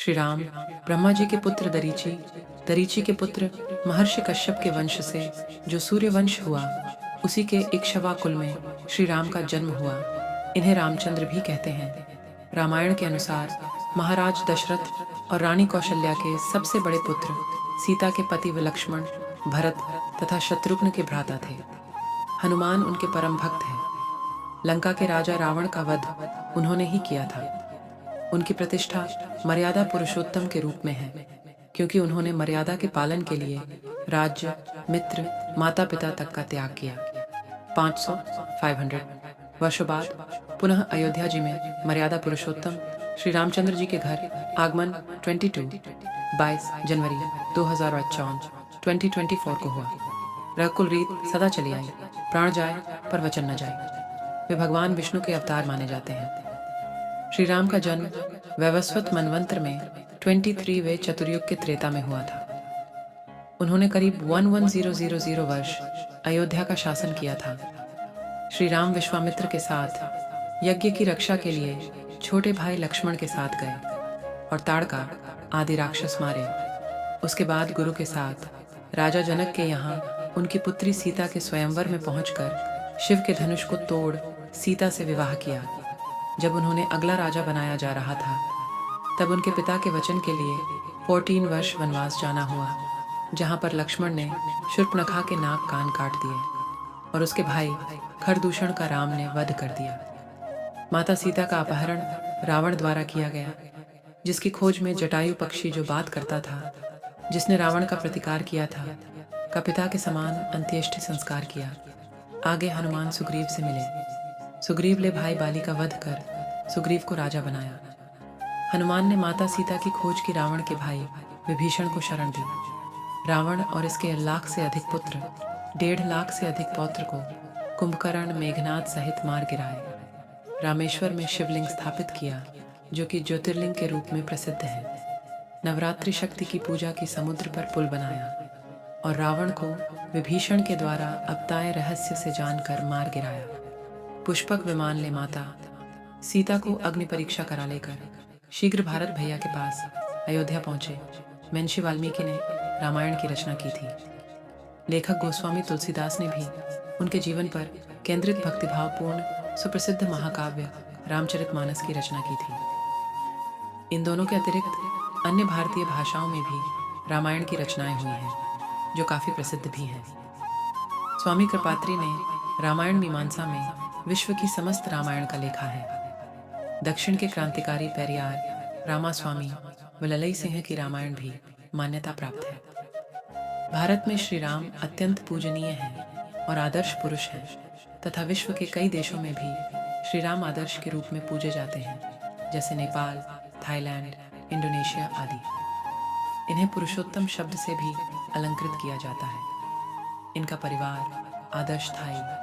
श्री राम ब्रह्मा जी के पुत्र दरीची, दरीची के पुत्र महर्षि कश्यप के वंश से जो सूर्य वंश हुआ, उसी के इक्ष्वा कुल में श्री राम का जन्म हुआ। इन्हें रामचंद्र भी कहते हैं। रामायण के अनुसार महाराज दशरथ और रानी कौशल्या के सबसे बड़े पुत्र सीता के पति व लक्ष्मण, भरत तथा शत्रुघ्न के भ्राता थे। हनुमान उनके परम भक्त हैं। लंका के राजा रावण का वध उन्होंने ही किया था। उनकी प्रतिष्ठा मर्यादा पुरुषोत्तम के रूप में है, क्योंकि उन्होंने मर्यादा के पालन के लिए राज्य, मित्र, माता पिता तक का त्याग किया। 500 वर्षों बाद पुनः अयोध्या जी में मर्यादा पुरुषोत्तम श्री रामचंद्र जी के घर आगमन 22 जनवरी 2024 को हुआ। रघुकुल रीत सदा चली आई, प्राण जाए पर वचन न जाए। वे भगवान विष्णु के अवतार माने जाते हैं। श्री राम का जन्म वैवस्वत मनवंतर में 23वें चतुर्युग के त्रेता में हुआ था। उन्होंने करीब 11000 वर्ष अयोध्या का शासन किया था। श्री राम विश्वामित्र के साथ यज्ञ की रक्षा के लिए छोटे भाई लक्ष्मण के साथ गए और ताड़का आदि राक्षस मारे। उसके बाद गुरु के साथ राजा जनक के यहाँ उनकी पुत्री सीता के स्वयंवर में पहुंचकर शिव के धनुष को तोड़ सीता से विवाह किया। जब उन्होंने अगला राजा बनाया जा रहा था, तब उनके पिता के वचन के लिए 14 वर्ष वनवास जाना हुआ, जहां पर लक्ष्मण ने शूर्पणखा के नाक कान काट दिए और उसके भाई खरदूषण का राम ने वध कर दिया। माता सीता का अपहरण रावण द्वारा किया गया, जिसकी खोज में जटायु पक्षी जो बात करता था, जिसने रावण का प्रतिकार किया था, का पिता के समान अंत्येष्टि संस्कार किया। आगे हनुमान सुग्रीव से मिले। सुग्रीव ले भाई बाली का वध कर सुग्रीव को राजा बनाया। हनुमान ने माता सीता की खोज की रावण के भाई विभीषण को शरण दी। रावण और इसके लाख से अधिक पुत्र, 1.5 लाख से अधिक पौत्र को कुंभकर्ण, मेघनाद सहित मार गिराए। रामेश्वर में शिवलिंग स्थापित किया, जो कि ज्योतिर्लिंग के रूप में प्रसिद्ध है। नवरात्रि शक्ति की पूजा की समुद्र पर पुल बनाया और रावण को विभीषण के द्वारा अपताए रहस्य से जानकर मार गिराया। पुष्पक विमान ले माता सीता को अग्नि परीक्षा करा लेकर शीघ्र भारत भैया के पास अयोध्या पहुंचे। महर्षि वाल्मीकि ने रामायण की रचना की थी। लेखक गोस्वामी तुलसीदास ने भी उनके जीवन पर केंद्रित भक्तिभावपूर्ण सुप्रसिद्ध महाकाव्य रामचरितमानस की रचना की थी। इन दोनों के अतिरिक्त अन्य भारतीय भाषाओं में भी रामायण की रचनाएं हुई हैं, जो काफ़ी प्रसिद्ध भी हैं। स्वामी कृपात्री ने रामायण मीमांसा में विश्व की समस्त रामायण का लेखा है। दक्षिण के क्रांतिकारी पेरियार रामास्वामी व ललई सिंह की रामायण भी मान्यता प्राप्त है। भारत में श्री राम अत्यंत पूजनीय हैं और आदर्श पुरुष हैं, तथा विश्व के कई देशों में भी श्री राम आदर्श के रूप में पूजे जाते हैं, जैसे नेपाल, थाईलैंड, इंडोनेशिया आदि। इन्हें पुरुषोत्तम शब्द से भी अलंकृत किया जाता है। इनका परिवार आदर्श थाई